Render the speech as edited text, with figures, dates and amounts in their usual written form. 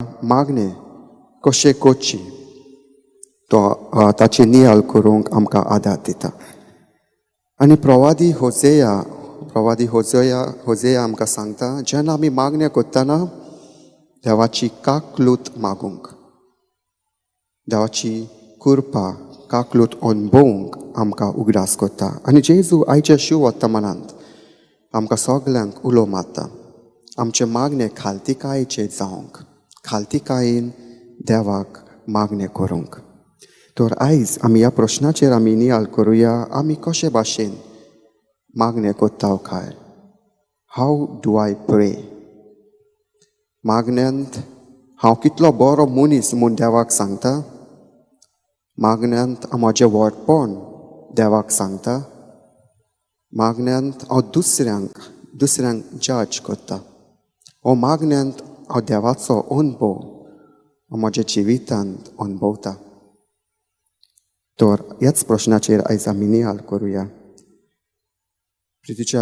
मागणे कशें करची तो ताची नियाळ करूंक आमकां आदार दिता. आनी प्रवादी होजेया आमकां सांगता, जेन्ना आमी मागणें करतना देवाची काकलूत मागूंक, देवाची कृपा काकलूत अणभवूंक आमकां उगडास करता. आनी जेजू आयच्या शिव वर्तमानांत आमकां सगल्यांक उलो मारता, आमचे मागणें खालतीकायेचे जावंक, खालतीकायेन देवाक मागणें करूंक. तर आयज आमी ह्या प्रश्नाचेर आमी नियाळ करुया, आमी कशे भाशेन मागणें करता काय. हाव डू आय प्रे? मागण्यांत हांव कितलो बरो मनीस म्हूण देवाक सांगता? मागण्यांत हांव म्हजें व्हडपण देवाक सांगता? मागण्यांत हांव दुसऱ्यांक जज करता? हो मागण्यांत हांव देवाचो अणभव हांव म्हज्या जिवितांत अणभवता? तर ह्याच प्रश्नाचेर आयज आमी नियाळ करुया. प्रितीच्या